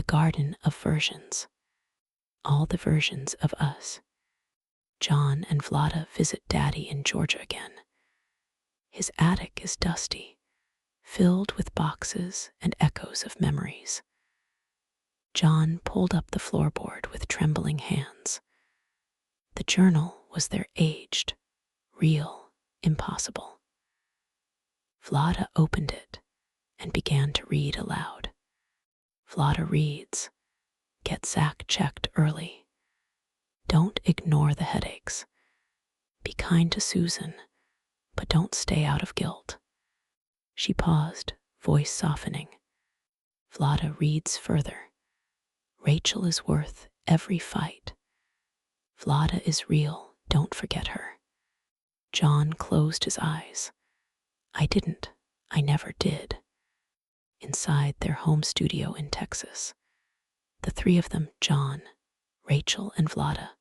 garden of versions, all the versions of us. John and Vlada visit Daddy in Georgia again. His attic is dusty, filled with boxes and echoes of memories. John pulled up the floorboard with trembling hands. The journal was there aged, real, impossible. Vlada opened it and began to read aloud. Vlada reads, "Get Zach checked early. Don't ignore the headaches. Be kind to Susan, but don't stay out of guilt." She paused, voice softening. Vlada reads further. "Rachel is worth every fight. Vlada is real, don't forget her." John closed his eyes. I never did. Inside their home studio in Texas, the three of them, John, Rachel, and Vlada,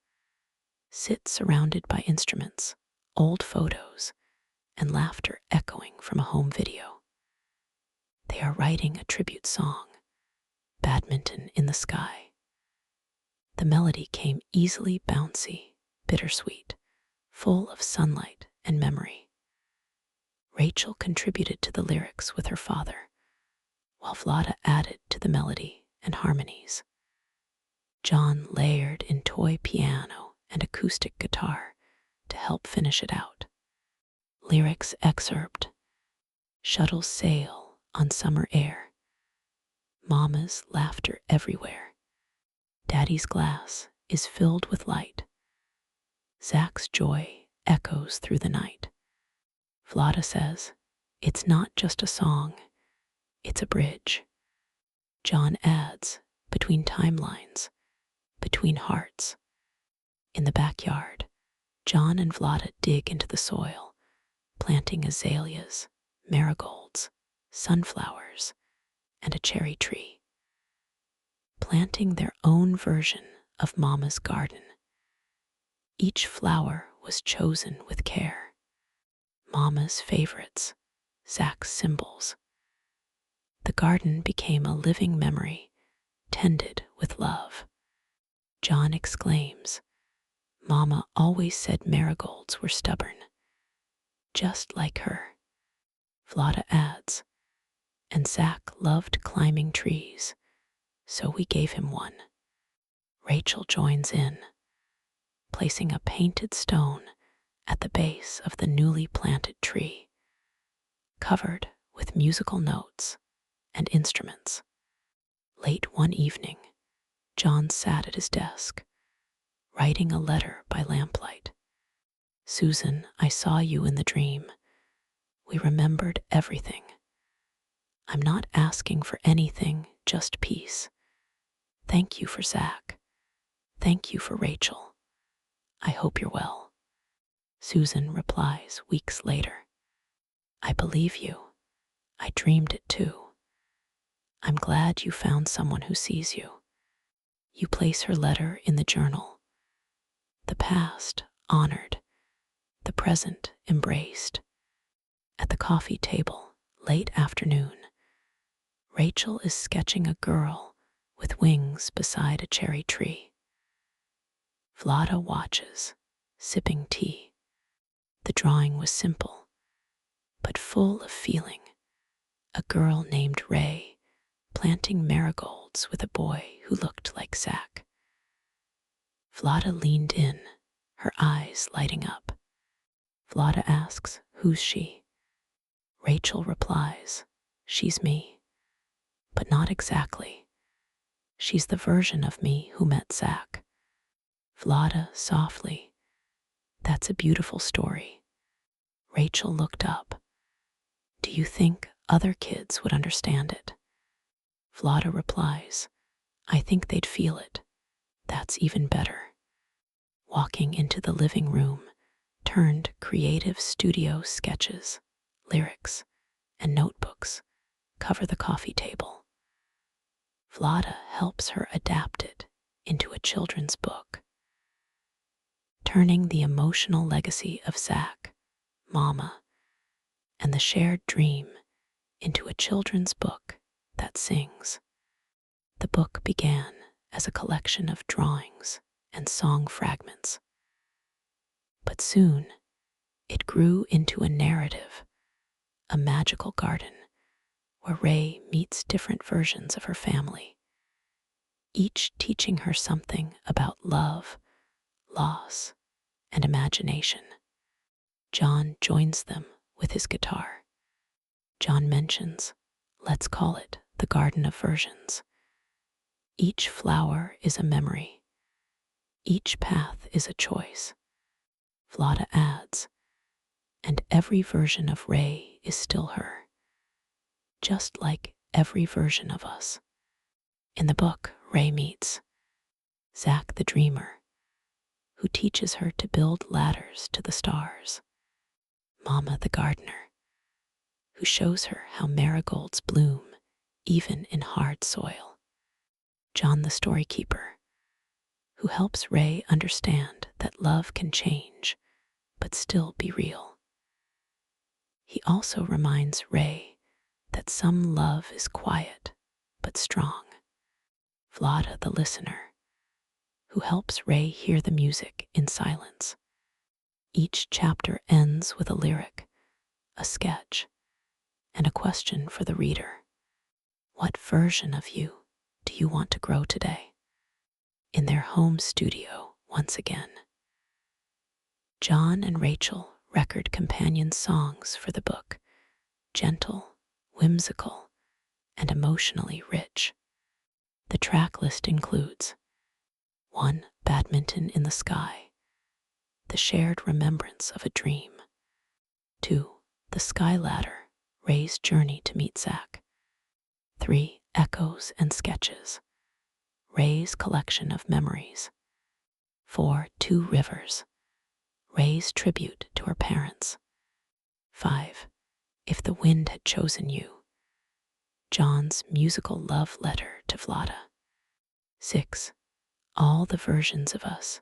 sit surrounded by instruments, old photos, and laughter echoing from a home video. They are writing a tribute song, "Badminton in the Sky." The melody came easily bouncy, bittersweet, full of sunlight and memory. Rachel contributed to the lyrics with her father, while Vlada added to the melody and harmonies. John layered in toy piano and acoustic guitar to help finish it out. Lyrics excerpt: "Shuttles sail on summer air. Mama's laughter everywhere. Daddy's glass is filled with light. Zach's joy echoes through the night." Vlada says, "It's not just a song, it's a bridge." John adds, "Between timelines, between hearts." In the backyard, John and Vlada dig into the soil, planting azaleas, marigolds, sunflowers, and a cherry tree. Planting their own version of Mama's garden. Each flower was chosen with care. Mama's favorites, Zach's symbols. The garden became a living memory, tended with love. John exclaims, "Mama always said marigolds were stubborn, just like her." Vlada adds, "And Zach loved climbing trees, so we gave him one." Rachel joins in, placing a painted stone at the base of the newly planted tree, covered with musical notes and instruments. Late one evening, John sat at his desk, writing a letter by lamplight. "Susan, I saw you in the dream. We remembered everything. I'm not asking for anything, just peace. Thank you for Zach. Thank you for Rachel. I hope you're well." Susan replies weeks later, "I believe you. I dreamed it too. I'm glad you found someone who sees you." You place her letter in the journal. The past honored, the present embraced. At the coffee table, late afternoon, Rachel is sketching a girl with wings beside a cherry tree. Vlada watches, sipping tea. The drawing was simple, but full of feeling. A girl named Ray planting marigolds with a boy who looked like Zach. Vlada leaned in, her eyes lighting up. Vlada asks, "Who's she?" Rachel replies, "She's me, but not exactly. She's the version of me who met Zach." Vlada softly, "That's a beautiful story." Rachel looked up. "Do you think other kids would understand it?" Vlada replies, "I think they'd feel it. That's even better." Walking into the living room, turned creative studio sketches, lyrics, and notebooks cover the coffee table. Vlada helps her adapt it into a children's book, turning the emotional legacy of Zach, Mama, and the shared dream into a children's book that sings. The book began as a collection of drawings and song fragments, but soon it grew into a narrative, a magical garden where Ray meets different versions of her family, each teaching her something about love, loss, and imagination. John joins them with his guitar. John mentions, let's call it the Garden of Versions. Each flower is a memory. Each path is a choice. Vlada adds, and every version of Ray is still her, just like every version of us. In the book, Ray meets Zach the Dreamer, who teaches her to build ladders to the stars, Mama the Gardener, who shows her how marigolds bloom even in hard soil, John the Storykeeper, who helps Ray understand that love can change but still be real. He also reminds Ray that some love is quiet but strong, Vlada the Listener, who helps Ray hear the music in silence. Each chapter ends with a lyric, a sketch, and a question for the reader. What version of you do you want to grow today? In their home studio once again, John and Rachel record companion songs for the book, gentle, whimsical, and emotionally rich. The track list includes 1. Badminton in the Sky, the shared remembrance of a dream. 2. The Sky Ladder, Ray's journey to meet Zach. 3. Echoes and Sketches, Ray's collection of memories. 4. Two Rivers, Ray's tribute to her parents. 5. If the Wind Had Chosen You, John's musical love letter to Vlada. 6. All the Versions of Us,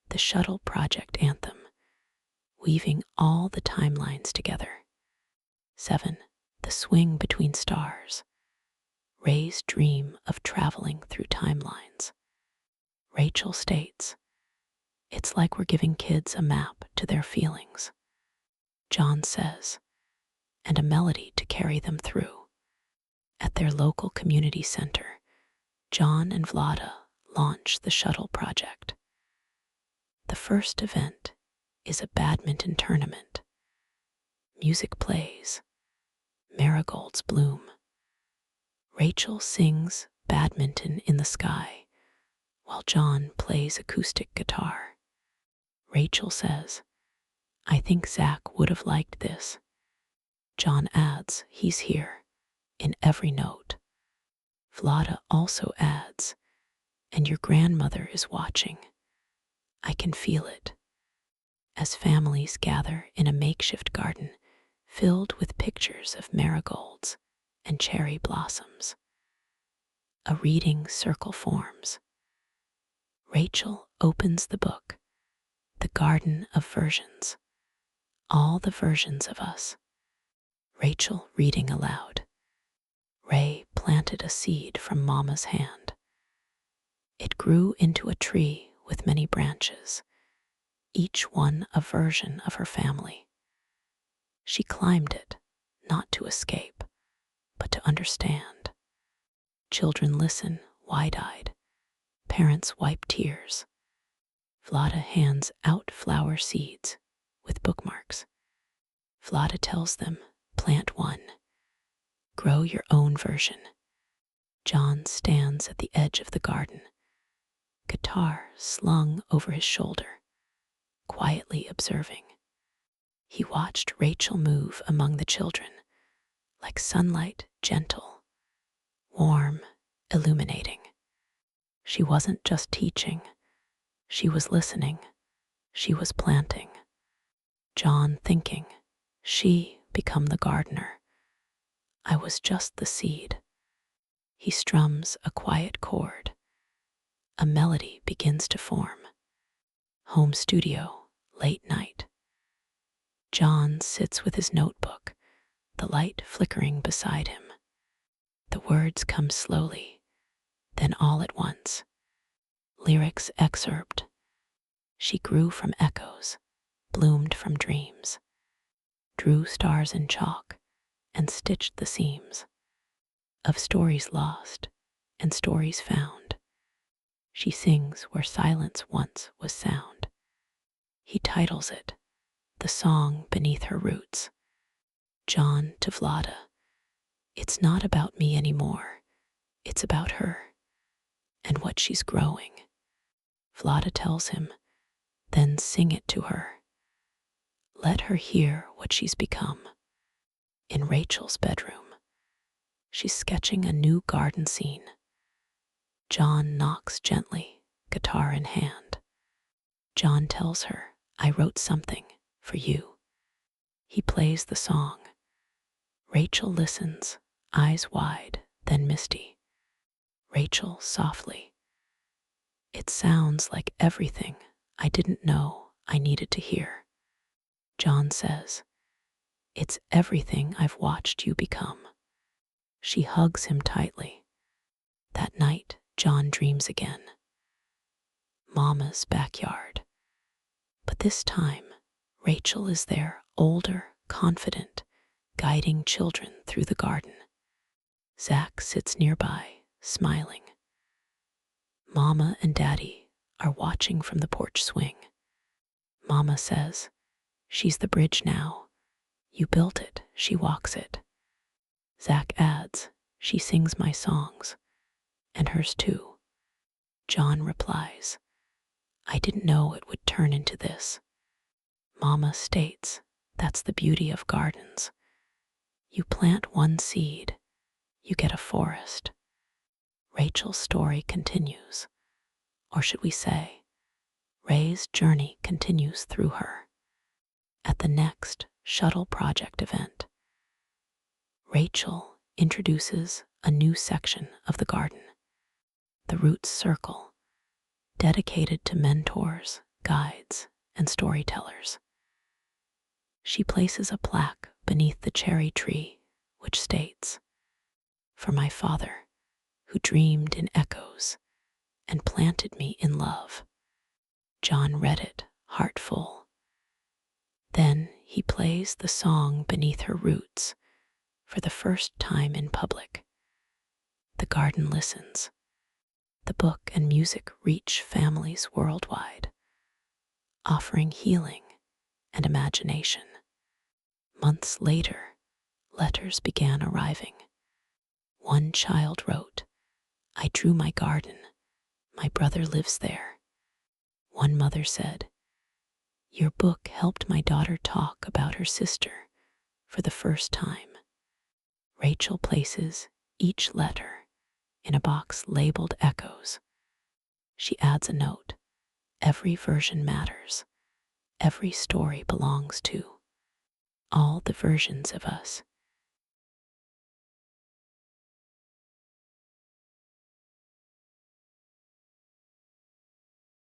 the Shuttle Project anthem, weaving all the timelines together. 7. The Swing Between Stars, Ray's dream of traveling through timelines. Rachel states, it's like we're giving kids a map to their feelings. John says, and a melody to carry them through. At their local community center, John and Vlada launch the Shuttle Project. The first event is a badminton tournament. Music plays, marigolds bloom. Rachel sings Badminton in the Sky, while John plays acoustic guitar. Rachel says, I think Zach would have liked this. John adds, he's here, in every note. Vlada also adds, and your grandmother is watching. I can feel it. As families gather in a makeshift garden filled with pictures of marigolds and cherry blossoms, a reading circle forms. Rachel opens the book, The Garden of Versions, all the versions of us. Rachel reading aloud. Ray planted a seed from Mama's hand. It grew into a tree with many branches, each one a version of her family. She climbed it, not to escape, but to understand. Children listen, wide-eyed. Parents wipe tears. Vlada hands out flower seeds with bookmarks. Vlada tells them, plant one. Grow your own version. John stands at the edge of the garden, guitar slung over his shoulder, quietly observing. He watched Rachel move among the children, like sunlight, gentle, warm, illuminating. She wasn't just teaching, she was listening, she was planting. John thinking, she become the gardener. I was just the seed. He strums a quiet chord. A melody begins to form. Home studio, late night. John sits with his notebook, the light flickering beside him. The words come slowly, Then all at once, lyrics excerpt, she grew from echoes, bloomed from dreams, drew stars in chalk, and stitched the seams of stories lost and stories found. She sings where silence once was sound. He titles it, The Song Beneath Her Roots. John to Vlada, it's not about me anymore, it's about her and what she's growing. Vlada tells him, then sing it to her. Let her hear what she's become. In Rachel's bedroom, she's sketching a new garden scene. John knocks gently, guitar in hand. John tells her, I wrote something for you. He plays the song. Rachel listens, eyes wide, then misty. Rachel softly. It sounds like everything I didn't know I needed to hear. John says, it's everything I've watched you become. She hugs him tightly. That night, John dreams again. Mama's backyard. But this time, Rachel is there, older, confident, guiding children through the garden. Zach sits nearby, smiling. Mama and Daddy are watching from the porch swing. Mama says, she's the bridge now. You built it, she walks it. Zach adds, she sings my songs, and hers too. John replies, I didn't know it would turn into this. Mama states, that's the beauty of gardens. You plant one seed, you get a forest. Rachel's story continues, or should we say, Ray's journey continues through her. At the next Shuttle Project event, Rachel introduces a new section of the garden, the Roots Circle, dedicated to mentors, guides, and storytellers. She places a plaque beneath the cherry tree which states, for my father, who dreamed in echoes and planted me in love. John read it, heart full. Then he plays the song Beneath Her Roots for the first time in public. The garden listens. The book and music reach families worldwide, offering healing and imagination. Months later, letters began arriving. One child wrote, I drew my garden. My brother lives there. One mother said, your book helped my daughter talk about her sister for the first time. Rachel places each letter in a box labeled Echoes. She adds a note. Every version matters. Every story belongs to all the versions of us.